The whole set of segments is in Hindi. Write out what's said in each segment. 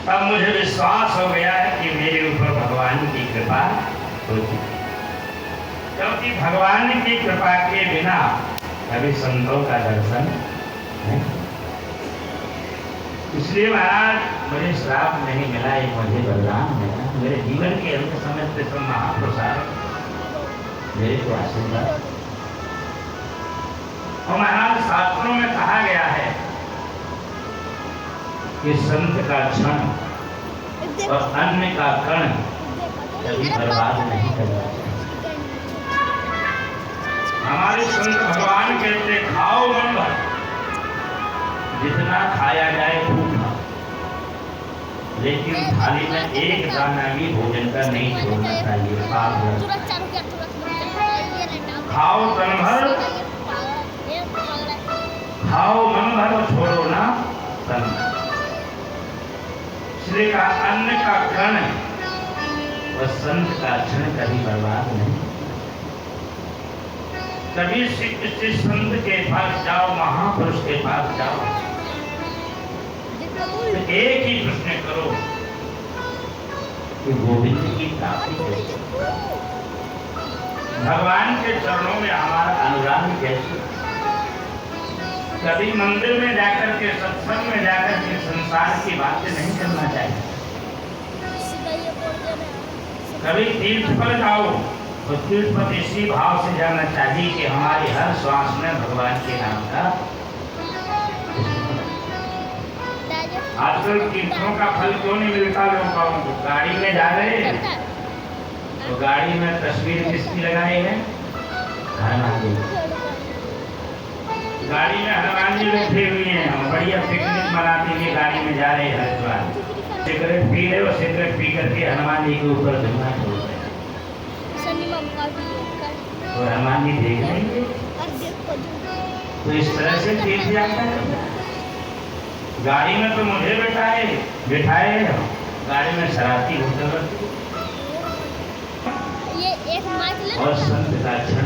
तब मुझे विश्वास हो गया है कि मेरे ऊपर भगवान की कृपा हो चुकी, क्योंकि भगवान की कृपा के बिना कभी संतों का दर्शन नहीं। इसलिए महाराज मुझे श्राप नहीं मिला, ये मुझे वरदान मिला। मेरे जीवन के अंत समय से सब महाप्रसाद मेरे को आशीर्वाद। और महाराज शास्त्रों में कहा गया है कि संत का क्षण और अन्य का कण कभी बर्बाद नहीं करना चाहिए। हमारे संत भगवान कहते खाओ मन भर, जितना खाया जाए खूब खाओ, लेकिन थाली में एक दाना भी भोजन का नहीं छोड़ना चाहिए। खाओ तन भर, खाओ मन भर और छोड़ो ना तन। इसलिए कहा अन्न का कण व संत का क्षण कभी बर्बाद नहीं। कभी किसी संत के पास जाओ, महापुरुष के पास जाओ, तो एक ही प्रश्न करो कि गोविंद की प्राप्ति कैसे, भगवान के चरणों में हमारा अनुराग कैसे। कभी मंदिर में जाकर के, सत्संग में जाकर के संसार की बातें नहीं करना चाहिए। कभी तीर्थ पर जाओ तो तीर्थ पर इसी भाव से जाना चाहिए कि हमारी हर श्वास में भगवान के नाम का। आजकल तीर्थों का फल क्यों नहीं मिलता लोगों को? गाड़ी में जा रहे हैं तो गाड़ी में तस्वीर किसकी लगाई है? हनुमान जी। गाड़ी में हनुमान जी बैठे हुए हैं, हम बढ़िया पिकनिक मनाते हुए गाड़ी में जा रहे हैं हरिद्वार। सिगरेट पी रहे हो, सिगरेट पी करके हनुमान जी के ऊपर धुआं छोड़ रहे हैं, तो हनुमान जी देख लेंगे। तो इस तरह से तीर्थ यात्रा करना है। गाड़ी में तो मुझे बिठाए गाड़ी में शरारती होटल और संत का क्षण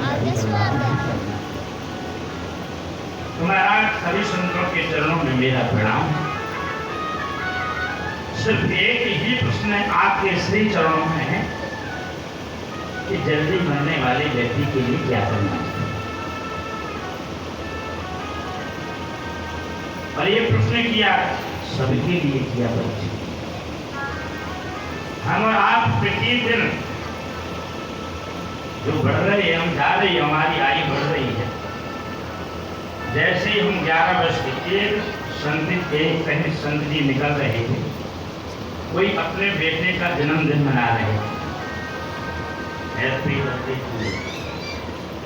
तो महाराज सभी संतों के चरणों में मेरा प्रणाम। सिर्फ एक ही प्रश्न आपके श्री चरणों में है कि जल्दी मरने वाले व्यक्ति के लिए क्या करना चाहिए। और ये प्रश्न किया सबके लिए किया बच्चे। हम और आप प्रतिदिन जो बढ़ रहे हैं, हम जा रहे हैं, हमारी आयु बढ़ रही है। जैसे ही हम 11 वर्ष के एक कहीं संत जी निकल रहे थे, कोई अपने बेटे का जन्मदिन मना रहे थे, हैप्पी बर्थडे टू यू,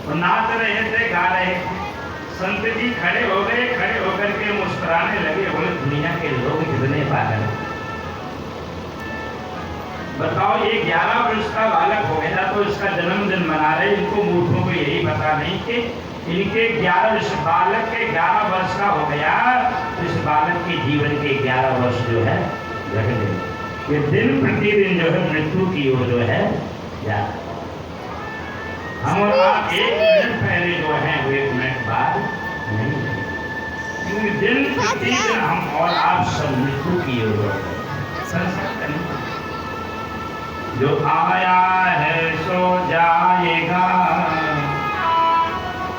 और नाच रहे थे, गा रहे थे। संत जी खड़े हो गए, खड़े होकर के मुस्कुराने लगे, बोले दुनिया के लोग कितने पागल हैं। बताओ, ये 11 वर्ष का बालक हो गया तो इसका जन्मदिन मना रहे। इनको मूर्खों को यही पता नहीं कि इनके 11 वर्ष, बालक के 11 वर्ष का हो गया, इस बालक के जीवन के 11 वर्ष जो है घट गए। ये दिन प्रतिदिन जो है मृत्यु की ओर जो है जा। हम और आप 1 मिनट पहले जो है वो 1 मिनट बाद नहीं, क्योंकि दिन प्रतिदिन हम और आप सब मृत्यु की ओर जो आया है सो जाएगा,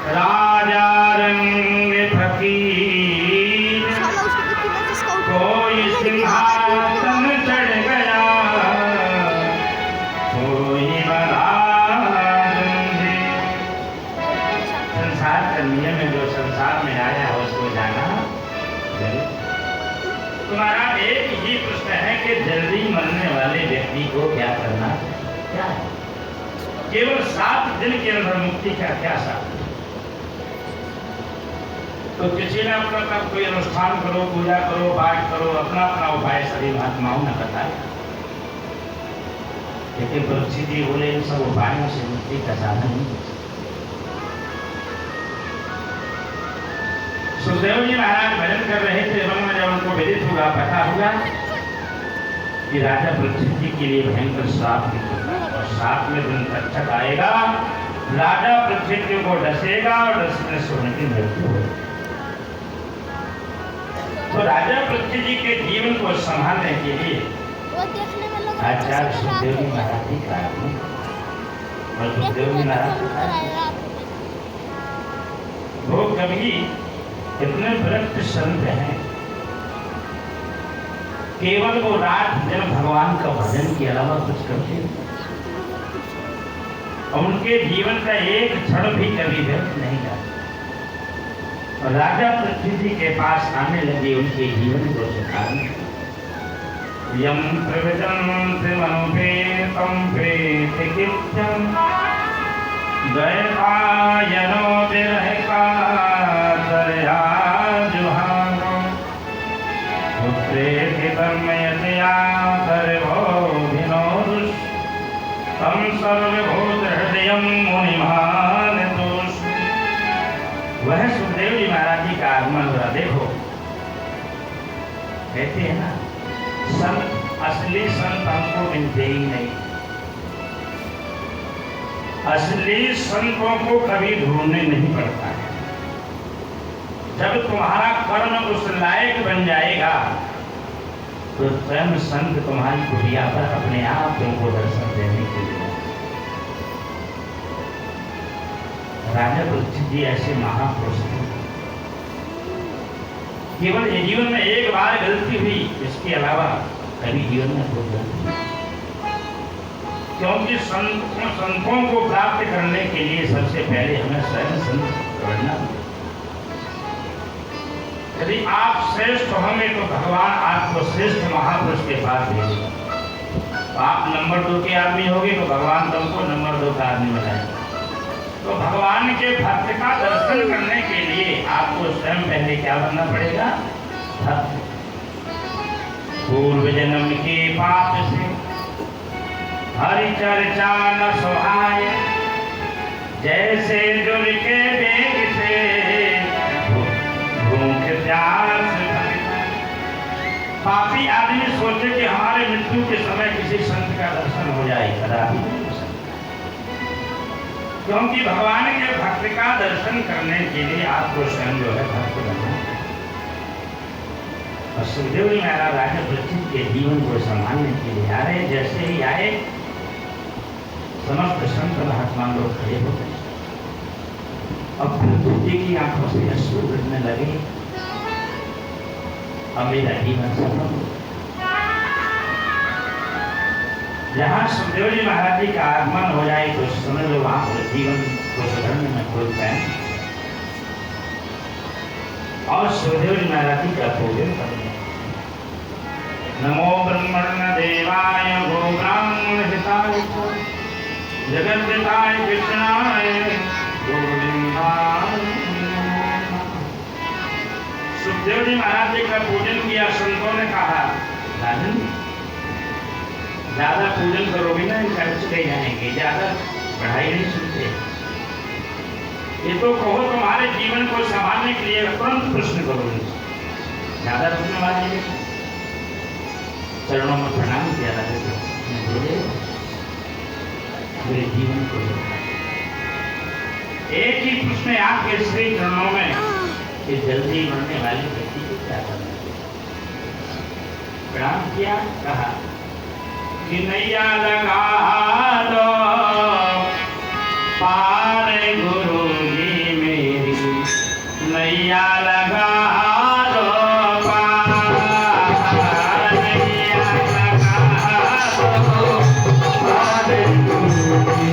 राजा रंग फकीर, कोई सिंहासन चढ़ गया, कोई संसार का नियम है, जो संसार में आया है उसको जाना जरूर। तुम्हारा एक ही प्रश्न है कि जल्दी मरने वाले व्यक्ति को क्या करना, क्या है? केवल 7 दिन के अंदर मुक्ति का क्या साथ? तो किसी ने अपना कोई अनुष्ठान करो, पूजा करो, पाठ करो, अपना अपना उपाय सभी महात्माओं ने बताया, लेकिन परिस्थिति बोले इन सब उपायों से मुक्ति का साधन नहीं। सुखदेव जी महाराज भजन कर रहे थे, वन में जब उनको विदित हुआ, पता हुआ कि राजा परीक्षित जी के लिए भयंकर श्राप निकलेगा और श्राप में दिन तक्षक आएगा, राजा परीक्षित को डसेगा और डसने से उनकी मृत्यु होगी। तो राजा पृथ्वी जी के जीवन को संभालने के लिए आचार्य सुखदेव जी महाराज जी का और सुखदेव जी महाराज वो कभी इतने विरक्त संत हैं, केवल वो रात दिन भगवान का भजन के अलावा कुछ करते नहीं, और उनके जीवन का एक क्षण भी कभी व्यर्थ नहीं जाता। और राजा पृथ्वी जी के पास आने लगे उनके जीवन को सुधारने। यम प्रविजन्ति मनुपेतं प्रेतिकीर्त्यं द्वैपायनो विरहकातरया जुहानो पुत्रेति तन्मयतया सर्वोऽभिनोदुष तं सर्वभूतहृदयं मुनिमानतोष। वह सुखदेव जी महाराज जी का आगमन हुआ। देखो कहते हैं ना, संत असली संत हमको मिलते ही नहीं। असली संतों को कभी ढूंढने नहीं पड़ता है। जब तुम्हारा कर्म उस लायक बन जाएगा तो स्वयं संत तुम्हारी कुटिया पर अपने आप तुमको दर्शन देने के लिए। राजा पृथ्वी जी ऐसे महापुरुष थे। केवल ये जीवन में एक बार गलती हुई, इसके अलावा कभी जीवन में कोई गलती नहीं। क्योंकि संतों को प्राप्त करने के लिए सबसे पहले हमें स्वयं संत बनना। यदि आप श्रेष्ठ होंगे तो भगवान आपको श्रेष्ठ महापुरुष के पास भेजेगा। आप नंबर 2 के आदमी होंगे तो भगवान तुमको नंबर 2 का आदमी बनाएगा। तो भगवान के भक्त का दर्शन करने के लिए आपको स्वयं पहले क्या बनना पड़ेगा? भक्त। पूर्व जन्म के पाप से हरि चर्चा न सुहाय, जैसे जुड़ के बेग से भूख प्यास। पापी आदमी सोचे कि हमारे मृत्यु के समय किसी संत का दर्शन हो जाए, कदापि नहीं हो सकता। क्योंकि भगवान के भक्त का दर्शन करने के लिए आपको स्वयं जो है भक्त बनना है। और सुखदेव जी महाराज राजा पृथ्वी के जीवन को संभालने के लिए आ रहे। जैसे ही आए समस्त संत महात्मा लोग खड़े हो गए और पृथ्वी जी की आंखों से अश्रु गिरने लगे। अब मेरा जीवन सफल हो। जहाँ सुखदेव जी महाराज जी का आगमन हो जाए तो समझ लो वहां पर जीवन को सुधरने में कोई टाइम। और सुखदेव जी महाराज जी का पूजन करें। नमो ब्रह्मण्य देवाय गो ब्राह्मण हिताय जगत पिताय कृष्णाय गोविंदाय। सुखदेव जी महाराज जी का पूजन किया। संतों ने कहा, राजन ज्यादा पूजन करोगे ना खर्च ले जाएंगे, ज्यादा पढ़ाई नहीं सुनते। ये तो कहो तुम्हारे जीवन को संभालने के लिए तुरंत प्रश्न करोगे, ज्यादा रुकने वाले चरणों में प्रणाम किया बोले मेरे जीवन को। एक ही प्रश्न आपके श्री चरणों में कि जल्दी मरने वाले व्यक्ति को क्या करना चाहिए। प्रणाम किया, कहा कि नैया लगा दो पार गुरु जी मेरी, नैया लगा दो पार, नैया लगा दो पार गुरु जी।